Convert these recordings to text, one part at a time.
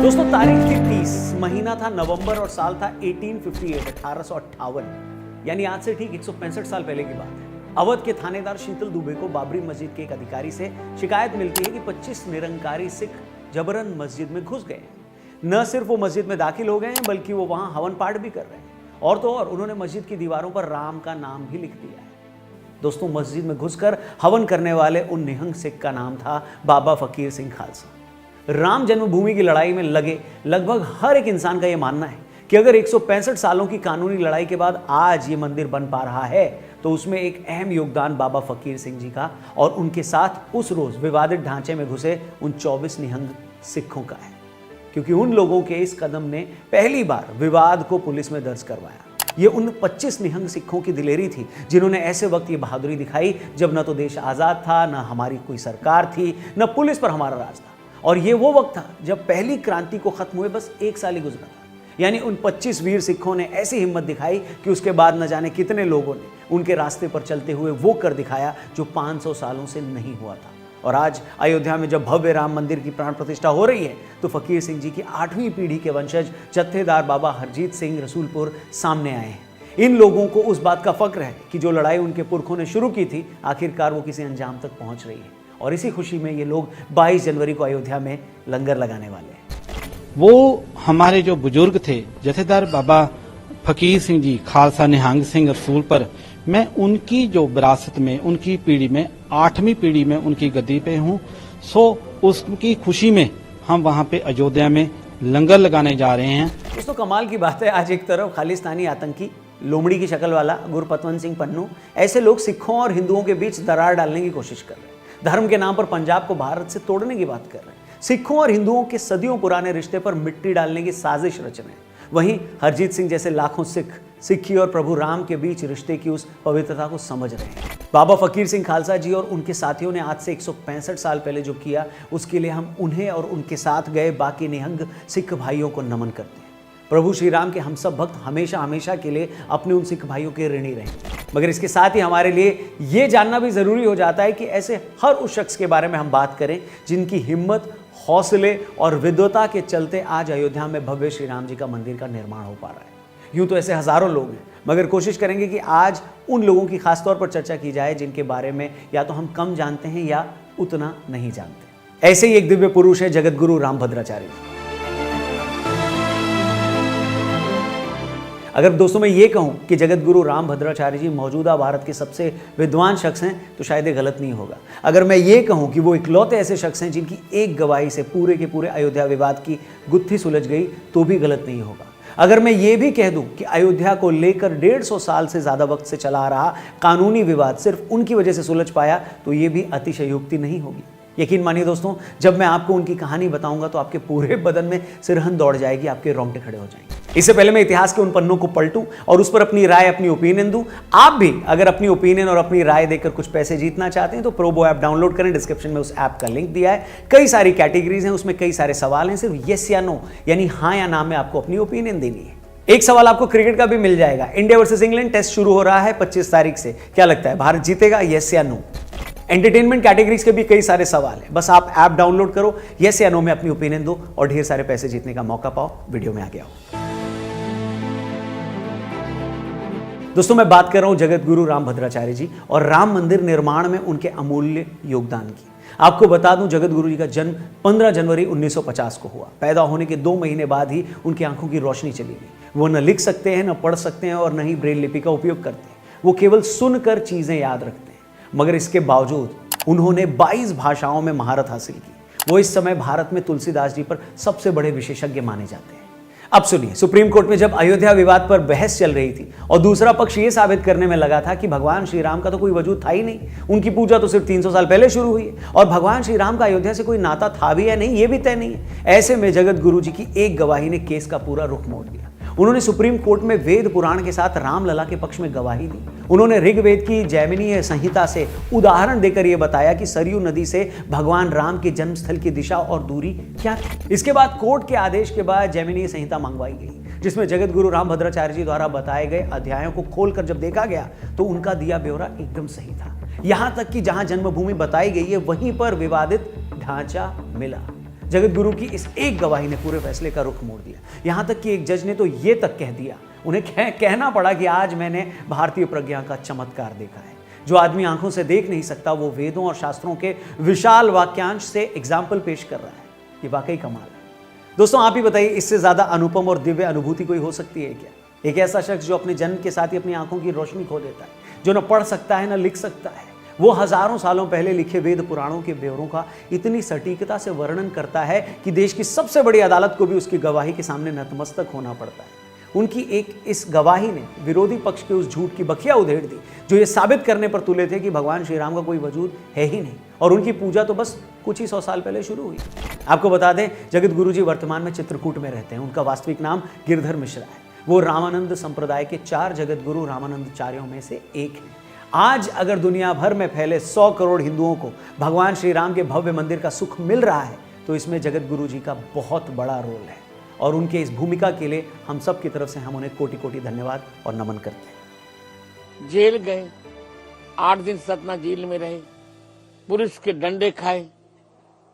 दोस्तों तारीख थी 30, महीना था नवंबर और साल था 1858 यानी आज से ठीक 165 साल पहले की बात है। अवध के थानेदार शीतल दुबे को बाबरी मस्जिद के एक अधिकारी से शिकायत मिलती है कि 25 निरंकारी सिख जबरन मस्जिद में घुस गए हैं। न सिर्फ वो मस्जिद में दाखिल हो गए हैं बल्कि वो वहां हवन पाठ भी कर रहे हैं और तो और उन्होंने मस्जिद की दीवारों पर राम का नाम भी लिख दिया है। दोस्तों मस्जिद में घुसकर हवन करने वाले उन निहंग सिख का नाम था बाबा फकीर सिंह खालसा। राम जन्मभूमि की लड़ाई में लगे लगभग हर एक इंसान का यह मानना है कि अगर 165 सालों की कानूनी लड़ाई के बाद आज ये मंदिर बन पा रहा है तो उसमें एक अहम योगदान बाबा फकीर सिंह जी का और उनके साथ उस रोज विवादित ढांचे में घुसे उन 24 निहंग सिखों का है, क्योंकि उन लोगों के इस कदम ने पहली बार विवाद को पुलिस में दर्ज करवाया। ये उन 25 निहंग सिखों की दिलेरी थी जिन्होंने ऐसे वक्त ये बहादुरी दिखाई जब न तो देश आजाद था, न हमारी कोई सरकार थी, न पुलिस पर हमारा राज था। और ये वो वक्त था जब पहली क्रांति को खत्म हुए बस 1 साल ही गुजरा था। यानी उन 25 वीर सिखों ने ऐसी हिम्मत दिखाई कि उसके बाद न जाने कितने लोगों ने उनके रास्ते पर चलते हुए वो कर दिखाया जो 500 सालों से नहीं हुआ था। और आज अयोध्या में जब भव्य राम मंदिर की प्राण प्रतिष्ठा हो रही है तो फकीर सिंह जी की 8वीं पीढ़ी के वंशज जत्थेदार बाबा हरजीत सिंह रसूलपुर सामने आए हैं। इन लोगों को उस बात का फक्र है कि जो लड़ाई उनके पुरखों ने शुरू की थी आखिरकार वो किसी अंजाम तक पहुंच रही है और इसी खुशी में ये लोग 22 जनवरी को अयोध्या में लंगर लगाने वाले हैं। वो हमारे जो बुजुर्ग थे जत्थेदार बाबा फकीर सिंह जी खालसा निहंग सिंह रसूल पर, मैं उनकी जो विरासत में उनकी पीढ़ी में 8वीं पीढ़ी में उनकी गद्दी पे हूँ। सो उसकी खुशी में हम वहाँ पे अयोध्या में लंगर लगाने जा रहे हैं। दोस्तों कमाल की बात है, आज एक तरफ खालिस्तानी आतंकी लोमड़ी की शक्ल वाला गुरपतवंत सिंह पन्नू, ऐसे लोग सिखों और हिंदुओं के बीच दरार डालने की कोशिश कर रहे हैं, धर्म के नाम पर पंजाब को भारत से तोड़ने की बात कर रहे हैं, सिखों और हिंदुओं के सदियों पुराने रिश्ते पर मिट्टी डालने की साजिश रच रहे हैं। वहीं हरजीत सिंह जैसे लाखों सिक्खी और प्रभु राम के बीच रिश्ते की उस पवित्रता को समझ रहे हैं। बाबा फकीर सिंह खालसा जी और उनके साथियों ने आज से 165 साल पहले जो किया उसके लिए हम उन्हें और उनके साथ गए बाकी निहंग सिख भाइयों को नमन करते हैं। प्रभु श्री राम के हम सब भक्त हमेशा हमेशा के लिए अपने उन सिख भाइयों के ऋणी रहें। मगर इसके साथ ही हमारे लिए ये जानना भी जरूरी हो जाता है कि ऐसे हर उस शख्स के बारे में हम बात करें जिनकी हिम्मत, हौसले और विद्वता के चलते आज अयोध्या में भव्य श्री राम जी का मंदिर का निर्माण हो पा रहा है। यूं तो ऐसे हजारों लोग हैं, मगर कोशिश करेंगे कि आज उन लोगों की खास तौर पर चर्चा की जाए जिनके बारे में या तो हम कम जानते हैं या उतना नहीं जानते। ऐसे ही एक दिव्य पुरुष है जगत गुरु रामभद्राचार्य जी। अगर दोस्तों मैं ये कहूं कि जगत गुरु रामभद्राचार्य जी मौजूदा भारत के सबसे विद्वान शख्स हैं तो शायद ये गलत नहीं होगा। अगर मैं ये कहूं कि वो इकलौते ऐसे शख्स हैं जिनकी एक गवाही से पूरे के पूरे अयोध्या विवाद की गुत्थी सुलझ गई तो भी गलत नहीं होगा। अगर मैं ये भी कह दूं कि अयोध्या को लेकर 150 साल से ज्यादा वक्त से चला आ रहा कानूनी विवाद सिर्फ उनकी वजह से सुलझ पाया तो ये भी अतिशयोक्ति नहीं होगी। यकीन मानिए दोस्तों, जब मैं आपको उनकी कहानी बताऊंगा तो आपके पूरे बदन में सिरहन दौड़ जाएगी, आपके रोंगटे खड़े हो जाएंगे। इससे पहले मैं इतिहास के उन पन्नों को पलटूं और उस पर अपनी राय, अपनी ओपिनियन दूं। आप भी अगर अपनी ओपिनियन और अपनी राय देकर कुछ पैसे जीतना चाहते हैं तो प्रोबो ऐप डाउनलोड करें। डिस्क्रिप्शन में उस ऐप का लिंक दिया है। कई सारी कैटेगरीज हैं, उसमें कई सारे सवाल हैं। सिर्फ यस या नो यानी हाँ या ना में आपको अपनी ओपिनियन देनी है। एक सवाल आपको क्रिकेट का भी मिल जाएगा। इंडिया वर्सेस इंग्लैंड टेस्ट शुरू हो रहा है 25 तारीख से। क्या लगता है भारत जीतेगा, यस या नो? एंटरटेनमेंट कैटेगरीज के भी कई सारे सवाल हैं। बस आप ऐप डाउनलोड करो, यस या नो में अपनी ओपिनियन दो और ढेर सारे पैसे जीतने का मौका पाओ। वीडियो में आगे आओ। दोस्तों मैं बात कर रहा हूं जगत गुरु रामभद्राचार्य जी और राम मंदिर निर्माण में उनके अमूल्य योगदान की। आपको बता दूं जगत गुरु जी का जन्म 15 जनवरी 1950 को हुआ। पैदा होने के 2 महीने बाद ही उनकी आंखों की रोशनी चली गई। वो न लिख सकते हैं, न पढ़ सकते हैं और न ही ब्रेल लिपि का उपयोग करते हैं। वो केवल सुनकर चीजें याद रखते हैं। मगर इसके बावजूद उन्होंने 22 भाषाओं में महारत हासिल की। वो इस समय भारत में तुलसीदास जी पर सबसे बड़े विशेषज्ञ माने जाते हैं। अब सुनिए, सुप्रीम कोर्ट में जब अयोध्या विवाद पर बहस चल रही थी और दूसरा पक्ष ये साबित करने में लगा था कि भगवान श्री राम का तो कोई वजूद था ही नहीं, उनकी पूजा तो सिर्फ 300 साल पहले शुरू हुई है और भगवान श्री राम का अयोध्या से कोई नाता था भी या नहीं ये भी तय नहीं है। ऐसे में जगत गुरु जी की एक गवाही ने केस का पूरा रुख मोड़ दिया। उन्होंने सुप्रीम कोर्ट में वेद पुराण के साथ रामलला के पक्ष में गवाही दी। उन्होंने ऋग्वेद की जैमिनीय संहिता से उदाहरण देकर यह बताया कि सरयू नदी से भगवान राम के जन्मस्थल की दिशा और दूरी क्या थी। इसके बाद कोर्ट के आदेश के बाद जैमिनीय संहिता मंगवाई गई, जिसमें जगत गुरु रामभद्राचार्य जी द्वारा बताए गए अध्यायों को खोलकर जब देखा गया तो उनका दिया ब्यौरा एकदम सही था। यहां तक कि जहां जन्मभूमि बताई गई है वहीं पर विवादित ढांचा मिला। जगत गुरु की इस एक गवाही ने पूरे फैसले का रुख मोड़ दिया। यहां तक कि एक जज ने तो यह तक कह दिया, उन्हें कहना पड़ा कि आज मैंने भारतीय प्रज्ञा का चमत्कार देखा है। जो आदमी आंखों से देख नहीं सकता वो वेदों और शास्त्रों के विशाल वाक्यांश से एग्जाम्पल पेश कर रहा है। ये वाकई कमाल है। दोस्तों आप ही बताइए, इससे ज्यादा अनुपम और दिव्य अनुभूति कोई हो सकती है क्या? एक ऐसा शख्स जो अपने जन्म के साथ ही अपनी आंखों की रोशनी खो देता है, जो न पढ़ सकता है न लिख सकता है, वो हजारों सालों पहले लिखे वेद पुराणों के ब्यौरों का इतनी सटीकता से वर्णन करता है कि देश की सबसे बड़ी अदालत को भी उसकी गवाही के सामने नतमस्तक होना पड़ता है। उनकी एक इस गवाही ने विरोधी पक्ष के उस झूठ की बखिया उधेड़ दी जो ये साबित करने पर तुले थे कि भगवान श्री राम का कोई वजूद है ही नहीं और उनकी पूजा तो बस कुछ ही 100 साल पहले शुरू हुई। आपको बता दें, जगत गुरु जी वर्तमान में चित्रकूट में रहते हैं। उनका वास्तविक नाम गिरधर मिश्रा है। वो रामानंद संप्रदाय के 4 जगत गुरु रामानंदाचार्यों में से एक है। आज अगर दुनिया भर में फैले 100 करोड़ हिंदुओं को भगवान श्री राम के भव्य मंदिर का सुख मिल रहा है तो इसमें जगत गुरु जी का बहुत बड़ा रोल है और उनके इस भूमिका के लिए हम सब की तरफ से हम उन्हें कोटि कोटि धन्यवाद और नमन करते हैं। जेल गए, 8 दिन सतना जेल में रहे, पुलिस के डंडे खाए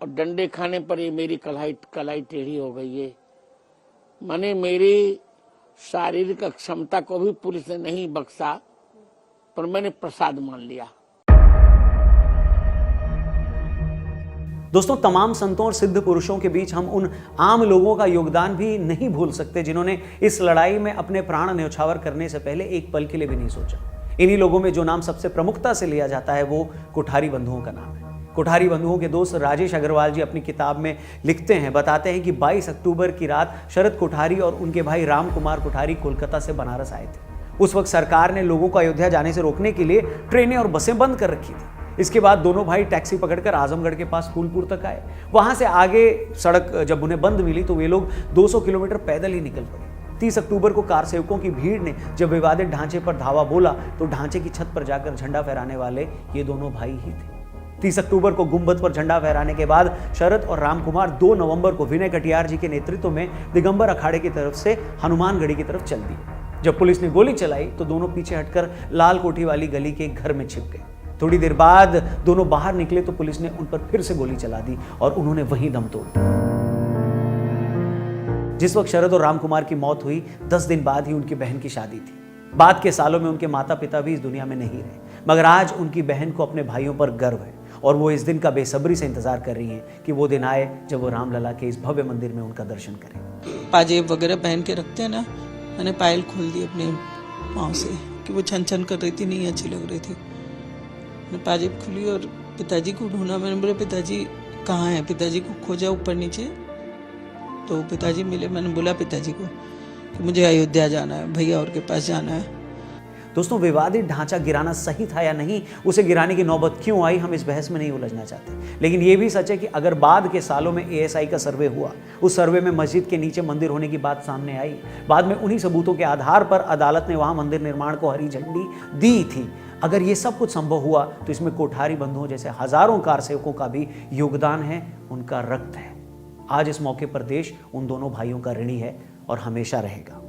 और डंडे खाने पर ये मेरी कलाई टेढ़ी हो गई है। माने मेरी शारीरिक क्षमता को भी पुलिस ने नहीं बख्शा, पर मैंने प्रसाद मान लिया। दोस्तों तमाम संतों और सिद्ध पुरुषों के बीच हम उन आम लोगों का योगदान भी नहीं भूल सकते जिन्होंने इस लड़ाई में अपने प्राण न्यौछावर करने से पहले एक पल के लिए भी नहीं सोचा। इन्हीं लोगों में जो नाम सबसे प्रमुखता से लिया जाता है वो कोठारी बंधुओं का नाम है। कोठारी बंधुओं के दोस्त राजेश अग्रवाल जी अपनी किताब में लिखते हैं, बताते हैं कि 22 अक्टूबर की रात शरद कोठारी और उनके भाई राम कुमार कोठारी कोलकाता से बनारस आए थे। उस वक्त सरकार ने लोगों को अयोध्या जाने से रोकने के लिए ट्रेनें और बसें बंद कर रखी थी। इसके बाद दोनों भाई टैक्सी पकड़कर आजमगढ़ के पास फूलपुर तक आए। वहां से आगे सड़क जब उन्हें बंद मिली तो वे लोग 200 किलोमीटर पैदल ही निकल पड़े। 30 अक्टूबर को कार सेवकों की भीड़ ने जब विवादित ढांचे पर धावा बोला तो ढांचे की छत पर जाकर झंडा फहराने वाले ये दोनों भाई ही थे। 30 अक्टूबर को गुंबद पर झंडा फहराने के बाद शरद और रामकुमार 2 नवंबर को विनय कटियार जी के नेतृत्व में दिगंबर अखाड़े की तरफ से हनुमानगढ़ी की तरफ चल दिए। जब पुलिस ने गोली चलाई तो दोनों पीछे हटकर लाल कोठी वाली गली के घर में छिप गए। थोड़ी देर बाद दोनों बाहर निकले तो पुलिस ने उन पर फिर से गोली चला दी और उन्होंने वहीं दम तोड़ दिया। जिस वक्त शरद और रामकुमार की मौत हुई 10 दिन बाद ही उनकी बहन की शादी थी। बाद के सालों में उनके माता पिता भी इस दुनिया में नहीं रहे, मगर आज उनकी बहन को अपने भाइयों पर गर्व है और वो इस दिन का बेसब्री से इंतजार कर रही हैं कि वो दिन आए जब वो रामलला के इस भव्य मंदिर में उनका दर्शन करें। पाजेब वगैरह पहन के रखते हैं ना, मैंने पायल खोल दी अपने पाँव से कि वो छन छन कर रही थी, नहीं अच्छी लग रही थी। मैंने पाजेब खुली और पिताजी को ढूंढा। मैंने बोला पिताजी कहाँ हैं? पिताजी को खोजा ऊपर नीचे तो पिताजी मिले। मैंने बोला पिताजी को कि मुझे अयोध्या जाना है, भैया और के पास जाना है। दोस्तों विवादित ढांचा गिराना सही था या नहीं, उसे गिराने की नौबत क्यों आई, हम इस बहस में नहीं उलझना चाहते। लेकिन यह भी सच है कि अगर बाद के सालों में ASI का सर्वे हुआ, उस सर्वे में मस्जिद के नीचे मंदिर होने की बात सामने आई, बाद में उन्हीं सबूतों के आधार पर अदालत ने वहां मंदिर निर्माण को हरी झंडी दी थी। अगर ये सब कुछ संभव हुआ तो इसमें कोठारी बंधुओं जैसे हजारों कार सेवकों का भी योगदान है, उनका रक्त है। आज इस मौके पर देश उन दोनों भाइयों का ऋणी है और हमेशा रहेगा।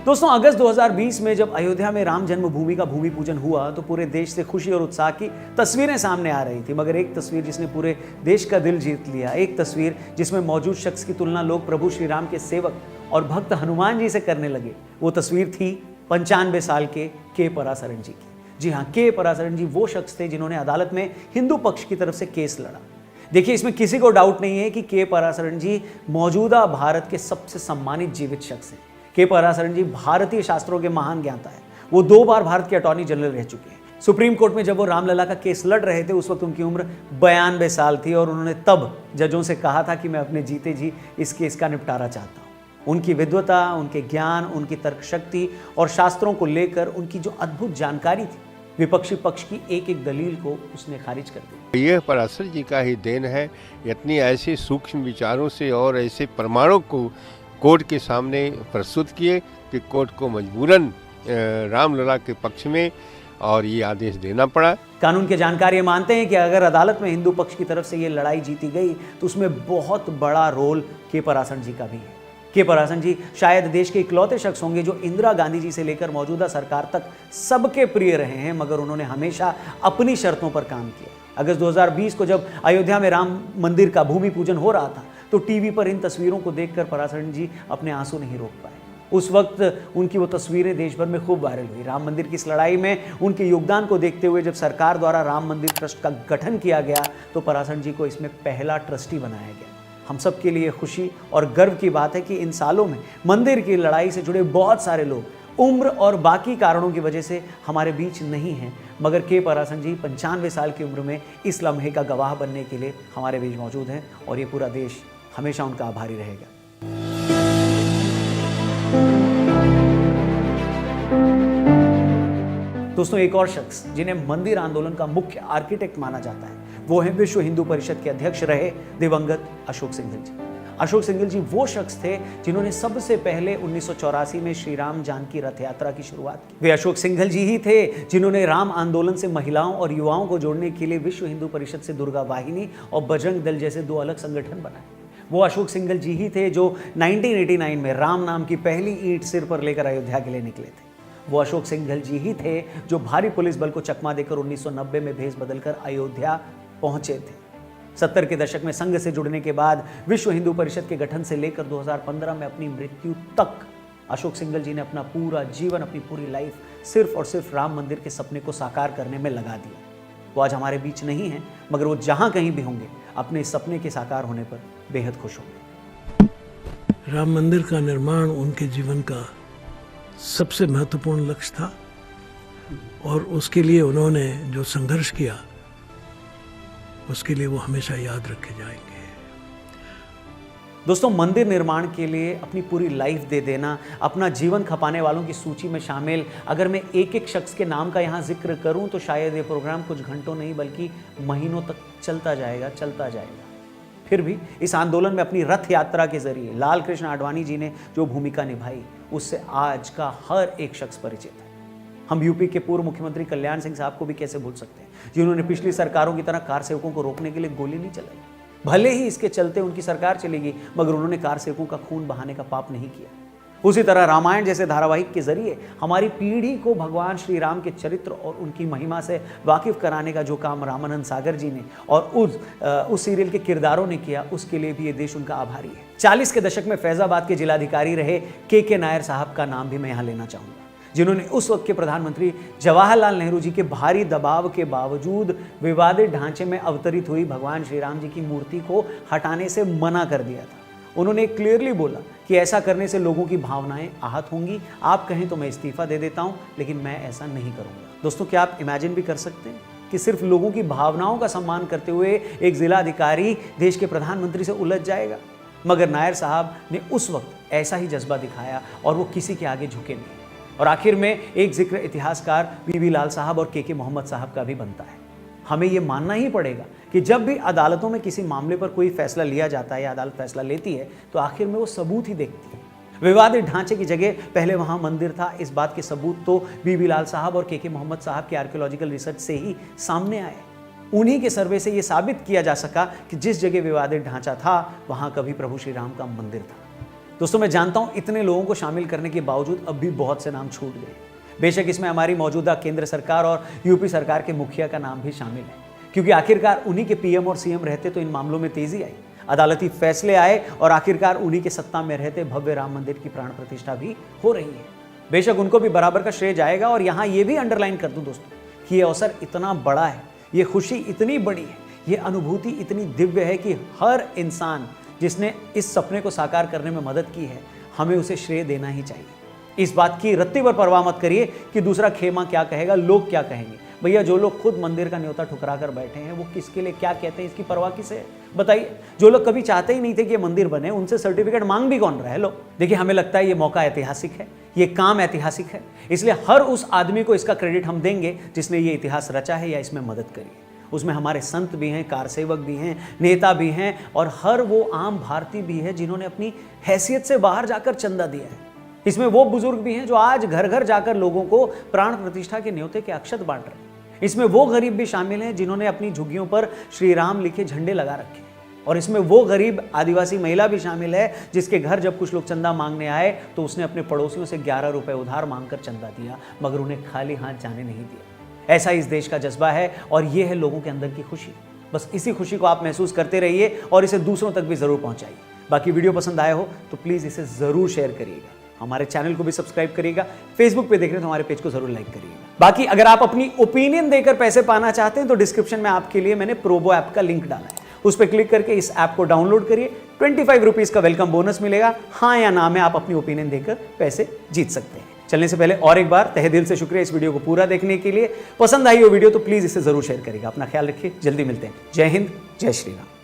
दोस्तों अगस्त 2020 में जब अयोध्या में राम जन्मभूमि का भूमि पूजन हुआ तो पूरे देश से खुशी और उत्साह की तस्वीरें सामने आ रही थी, मगर एक तस्वीर जिसने पूरे देश का दिल जीत लिया, एक तस्वीर जिसमें मौजूद शख्स की तुलना लोग प्रभु श्री राम के सेवक और भक्त हनुमान जी से करने लगे, वो तस्वीर थी 95 साल के पराशरण जी की। जी हाँ, के पराशरण जी वो शख्स थे जिन्होंने अदालत में हिंदू पक्ष की तरफ से केस लड़ा। देखिए इसमें किसी को डाउट नहीं है कि के पराशरण जी मौजूदा भारत के सबसे सम्मानित जीवित शख्स हैं। के पराशरण जी भारतीय शास्त्रों के महान ज्ञाता है। वो 2 बार भारत के अटॉर्नी जनरल रह चुके हैं। सुप्रीम कोर्ट में जब वो रामलला का केस लड़ रहे थे उस वक्त उनकी उम्र 92 साल थी और उन्होंने तब जजों से कहा था कि मैं अपने जीते जी इस केस का निपटारा चाहता हूँ। उनकी विद्वता, उनके ज्ञान, उनकी तर्क शक्ति और शास्त्रों को लेकर उनकी जो अद्भुत जानकारी थी, विपक्षी पक्ष की एक एक दलील को उसने खारिज कर दिया। यह पराशर जी का ही देन है, इतनी ऐसे सूक्ष्म विचारों से और ऐसे प्रमाणों को कोर्ट के सामने प्रस्तुत किए कि कोर्ट को मजबूरन रामलला के पक्ष में और ये आदेश देना पड़ा। कानून के जानकार ये मानते हैं कि अगर अदालत में हिंदू पक्ष की तरफ से ये लड़ाई जीती गई तो उसमें बहुत बड़ा रोल के पराशरण जी का भी है। के परासन जी शायद देश के इकलौते शख्स होंगे जो इंदिरा गांधी जी से लेकर मौजूदा सरकार तक सबके प्रिय रहे हैं, मगर उन्होंने हमेशा अपनी शर्तों पर काम किया। अगस्त 2020 को जब अयोध्या में राम मंदिर का भूमि पूजन हो रहा था तो टीवी पर इन तस्वीरों को देखकर पराशरण जी अपने आंसू नहीं रोक पाए। उस वक्त उनकी वो तस्वीरें देश भर में खूब वायरल हुई। राम मंदिर की इस लड़ाई में उनके योगदान को देखते हुए जब सरकार द्वारा राम मंदिर ट्रस्ट का गठन किया गया तो पराशरण जी को इसमें पहला ट्रस्टी बनाया गया। हम सब के लिए खुशी और गर्व की बात है कि इन सालों में मंदिर की लड़ाई से जुड़े बहुत सारे लोग उम्र और बाकी कारणों की वजह से हमारे बीच नहीं हैं, मगर के पराशरण जी 95 साल की उम्र में इस लम्हे का गवाह बनने के लिए हमारे बीच मौजूद हैं और ये पूरा देश हमेशा उनका आभारी रहेगा। दोस्तों, एक और शख्स जिन्हें मंदिर आंदोलन का मुख्य आर्किटेक्ट माना जाता है वो है विश्व हिंदू परिषद के अध्यक्ष रहे दिवंगत अशोक सिंघल जी। अशोक सिंघल जी वो शख्स थे जिन्होंने सबसे पहले 1984 में श्री राम जानकी रथ यात्रा की शुरुआत की। वे अशोक सिंघल जी ही थे जिन्होंने राम आंदोलन से महिलाओं और युवाओं को जोड़ने के लिए विश्व हिंदू परिषद से दुर्गा वाहिनी और बजरंग दल जैसे दो अलग संगठन बनाए। वो अशोक सिंघल जी ही थे जो 1989 में राम नाम की पहली ईंट सिर पर लेकर अयोध्या के लिए निकले थे। वो अशोक सिंघल जी ही थे जो भारी पुलिस बल को चकमा देकर 1990 में भेष बदलकर अयोध्या पहुंचे थे। 70 के दशक में संघ से जुड़ने के बाद विश्व हिंदू परिषद के गठन से लेकर 2015 में अपनी मृत्यु तक अशोक सिंघल जी ने अपना पूरा जीवन, अपनी पूरी लाइफ सिर्फ और सिर्फ राम मंदिर के सपने को साकार करने में लगा दिया। वो आज हमारे बीच नहीं है, मगर वो जहां कहीं भी होंगे अपने इस सपने के साकार होने पर बेहद खुश होंगे। राम मंदिर का निर्माण उनके जीवन का सबसे महत्वपूर्ण लक्ष्य था और उसके लिए उन्होंने जो संघर्ष किया उसके लिए वो हमेशा याद रखे जाएंगे। दोस्तों, मंदिर निर्माण के लिए अपनी पूरी लाइफ दे देना, अपना जीवन खपाने वालों की सूची में शामिल अगर मैं एक एक शख्स के नाम का यहाँ जिक्र करूँ तो शायद ये प्रोग्राम कुछ घंटों नहीं बल्कि महीनों तक चलता जाएगा। फिर भी इस आंदोलन में अपनी रथ यात्रा के जरिए लाल कृष्ण आडवाणी जी ने जो भूमिका निभाई उससे आज का हर एक शख्स परिचित है। हम यूपी के पूर्व मुख्यमंत्री कल्याण सिंह साहब को भी कैसे भूल सकते हैं, जिन्होंने पिछली सरकारों की तरह कार सेवकों को रोकने के लिए गोली नहीं चलाई। भले ही इसके चलते उनकी सरकार चलेगी, मगर उन्होंने कार सेवकों का खून बहाने का पाप नहीं किया। उसी तरह रामायण जैसे धारावाहिक के जरिए हमारी पीढ़ी को भगवान श्री राम के चरित्र और उनकी महिमा से वाकिफ कराने का जो काम रामानंद सागर जी ने और उस सीरियल के किरदारों ने किया, उसके लिए भी ये देश उनका आभारी है। 40 के दशक में फैजाबाद के जिलाधिकारी रहे के नायर साहब का नाम भी मैं यहाँ लेना चाहूँगा, जिन्होंने उस वक्त के प्रधानमंत्री जवाहरलाल नेहरू जी के भारी दबाव के बावजूद विवादित ढांचे में अवतरित हुई भगवान श्री राम जी की मूर्ति को हटाने से मना कर दिया था। उन्होंने क्लियरली बोला कि ऐसा करने से लोगों की भावनाएं आहत होंगी, आप कहें तो मैं इस्तीफा दे देता हूं, लेकिन मैं ऐसा नहीं करूंगा। दोस्तों, क्या आप इमेजिन भी कर सकते हैं कि सिर्फ लोगों की भावनाओं का सम्मान करते हुए एक जिला अधिकारी देश के प्रधानमंत्री से उलझ जाएगा? मगर नायर साहब ने उस वक्त ऐसा ही जज्बा दिखाया और वो किसी के आगे झुके नहीं। और आखिर में एक जिक्र इतिहासकार पीवी लाल साहब और के मोहम्मद साहब का भी बनता है। हमें ये मानना ही पड़ेगा कि जब भी अदालतों में किसी मामले पर कोई फैसला लिया जाता है या अदालत फैसला लेती है तो आखिर में वो सबूत ही देखती है। विवादित ढांचे की जगह पहले वहां मंदिर था, इस बात के सबूत तो बीबी लाल साहब और के मोहम्मद साहब के आर्कियोलॉजिकल रिसर्च से ही सामने आए। उन्हीं के सर्वे से ये साबित किया जा सका कि जिस जगह विवादित ढांचा था वहां कभी प्रभु श्री राम का मंदिर था। दोस्तों, मैं जानता हूं इतने लोगों को शामिल करने के बावजूद अब भी बहुत से नाम छूट गए। बेशक इसमें हमारी मौजूदा केंद्र सरकार और यूपी सरकार के मुखिया का नाम भी शामिल है, क्योंकि आखिरकार उन्हीं के पीएम और सीएम रहते तो इन मामलों में तेजी आई, अदालती फैसले आए और आखिरकार उन्हीं के सत्ता में रहते भव्य राम मंदिर की प्राण प्रतिष्ठा भी हो रही है। बेशक उनको भी बराबर का श्रेय जाएगा। और यहाँ ये भी अंडरलाइन कर दूं दोस्तों कि ये अवसर इतना बड़ा है, ये खुशी इतनी बड़ी है, ये अनुभूति इतनी दिव्य है कि हर इंसान जिसने इस सपने को साकार करने में मदद की है, हमें उसे श्रेय देना ही चाहिए। इस बात की रत्ती भर परवाह मत करिए कि दूसरा खेमा क्या कहेगा, लोग क्या कहेंगे। भैया, जो लोग खुद मंदिर का न्योता ठुकरा कर बैठे हैं वो किसके लिए क्या कहते हैं, इसकी परवाह किसे है? बताइए। जो लोग कभी चाहते ही नहीं थे कि ये मंदिर बने, उनसे सर्टिफिकेट मांग भी कौन रहा है? लो, देखिए, हमें लगता है ये मौका ऐतिहासिक है, ये काम ऐतिहासिक है, इसलिए हर उस आदमी को इसका क्रेडिट हम देंगे जिसने ये इतिहास रचा है या इसमें मदद करी है। उसमें हमारे संत भी हैं, कारसेवक भी हैं, नेता भी हैं और हर वो आम भारतीय भी है जिन्होंने अपनी हैसियत से बाहर जाकर चंदा दिया है। इसमें वो बुजुर्ग भी हैं जो आज घर घर जाकर लोगों को प्राण प्रतिष्ठा के न्योते के अक्षत बांट रहे हैं। इसमें वो गरीब भी शामिल हैं जिन्होंने अपनी झुग्गियों पर श्री राम लिखे झंडे लगा रखे हैं। और इसमें वो गरीब आदिवासी महिला भी शामिल है जिसके घर जब कुछ लोग चंदा मांगने आए तो उसने अपने पड़ोसियों से 11 रुपए उधार मांगकर चंदा दिया, मगर उन्हें खाली हाथ जाने नहीं दिया। ऐसा इस देश का जज्बा है और ये है लोगों के अंदर की खुशी। बस इसी खुशी को आप महसूस करते रहिए और इसे दूसरों तक भी जरूर पहुंचाइए। बाकी वीडियो पसंद आया हो तो प्लीज इसे जरूर शेयर करिएगा, हमारे चैनल को भी सब्सक्राइब करिएगा, फेसबुक पे देख रहे हैं तो हमारे पेज को जरूर लाइक करिएगा। बाकी अगर आप अपनी ओपिनियन देकर पैसे पाना चाहते हैं तो डिस्क्रिप्शन में आपके लिए मैंने प्रोबो ऐप का लिंक डाला है, उस पर क्लिक करके इस ऐप को डाउनलोड करिए। 25 रुपीज का वेलकम बोनस मिलेगा। हाँ या ना में आप अपनी ओपिनियन देकर पैसे जीत सकते हैं। चलने से पहले और एक बार तहे दिल से शुक्रिया इस वीडियो को पूरा देखने के लिए। पसंद आई हो वीडियो तो प्लीज इसे जरूर शेयर करिएगा। अपना ख्याल रखिए, जल्दी मिलते हैं। जय हिंद, जय श्री राम।